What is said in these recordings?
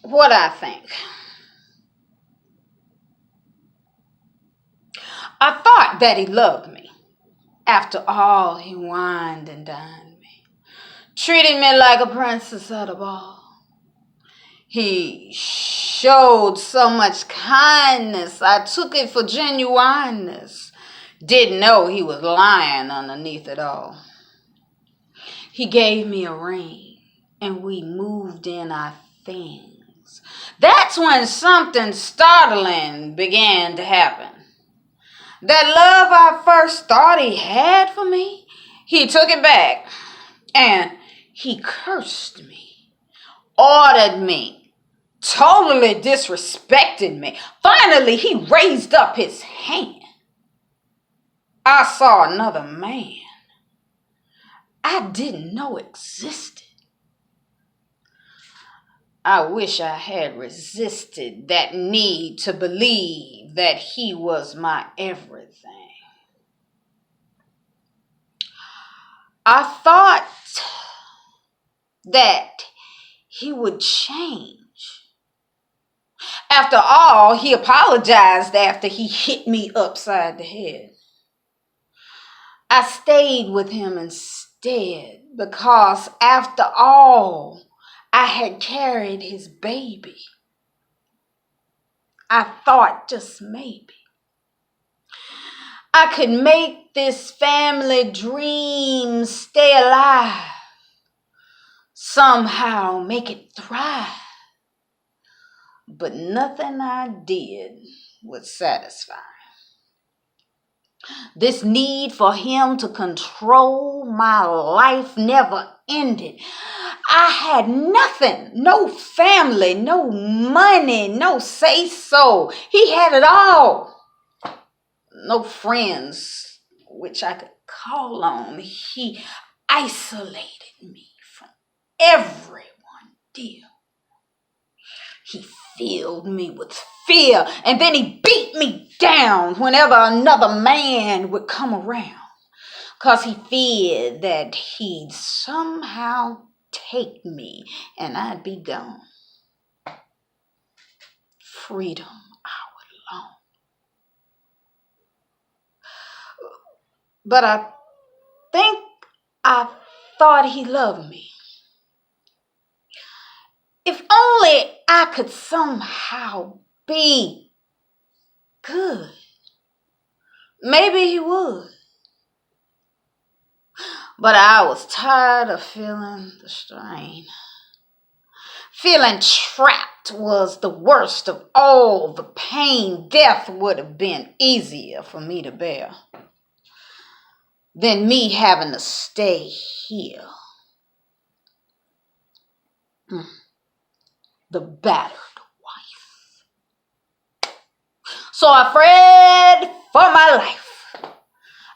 What I think. I thought that he loved me. After all, he wined and dined me, treated me like a princess at a ball. He showed so much kindness, I took it for genuineness. Didn't know he was lying underneath it all. He gave me a ring, and we moved in our things. That's when something startling began to happen. That love I first thought he had for me, he took it back, and he cursed me, ordered me, totally disrespected me. Finally, he raised up his hand. I saw another man I didn't know existed. I wish I had resisted that need to believe that he was my everything. I thought that he would change. After all, he apologized after he hit me upside the head. I stayed with him instead because, after all, I had carried his baby. I thought just maybe I could make this family dream stay alive, somehow make it thrive. But nothing I did would satisfy. This need for him to control my life never ended. I had nothing, no family, no money, no say-so. He had it all. No friends which I could call on. He isolated me from everyone dear. He filled me with fear, and then he beat me down whenever another man would come around, 'cause he feared that he'd somehow take me and I'd be gone. Freedom I would long. But I think I thought he loved me. If only I could somehow be good, maybe he would. But I was tired of feeling the strain. Feeling trapped was the worst of all the pain. Death would have been easier for me to bear than me having to stay here. The battered wife. So I fled for my life.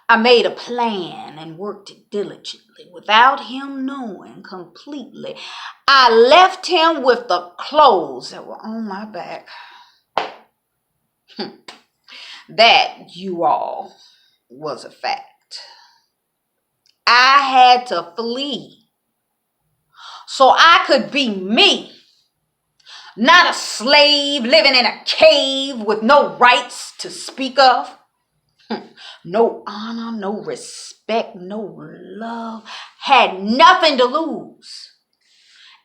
I made a plan and worked it diligently without him knowing completely. I left him with the clothes that were on my back. That, you all, was a fact. I had to flee so I could be me. Not a slave living in a cave with no rights to speak of. No honor, no respect, no love. Had nothing to lose.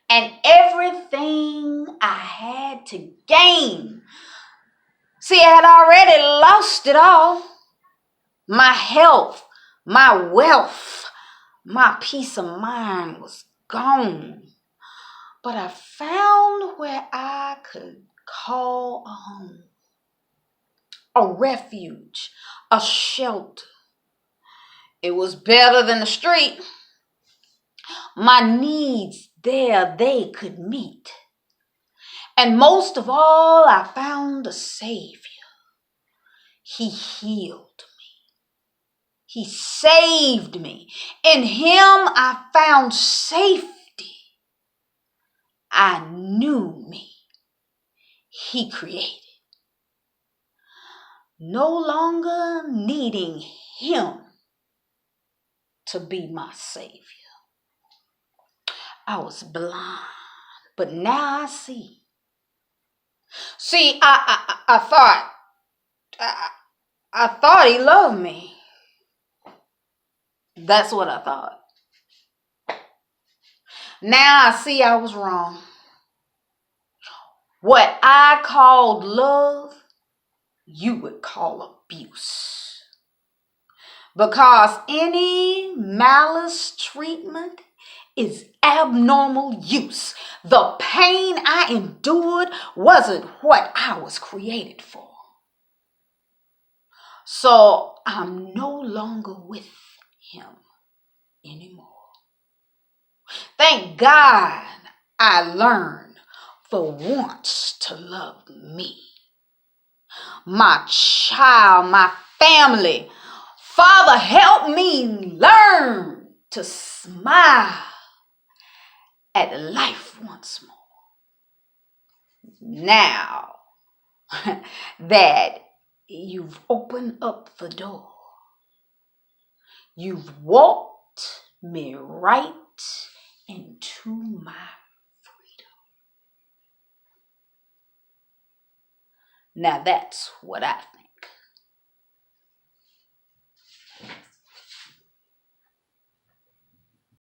And everything I had to gain. See, I had already lost it all. My health, my wealth, my peace of mind was gone. But I found where I could call a home, a refuge, a shelter. It was better than the street. My needs there they could meet. And most of all, I found a Savior. He healed me. He saved me. In him I found safety. I knew me. He created. No longer needing him to be my Savior. I was blind, but now I see. See, I thought, I thought he loved me. That's what I thought. Now I see I was wrong. What I called love, you would call abuse. Because any malice treatment is abnormal use. The pain I endured wasn't what I was created for. So I'm no longer with him anymore. Thank God I learned for once to love me, my child, my family. Father, help me learn to smile at life once more. Now that you've opened up the door, you've walked me right into my freedom. Now that's what I think.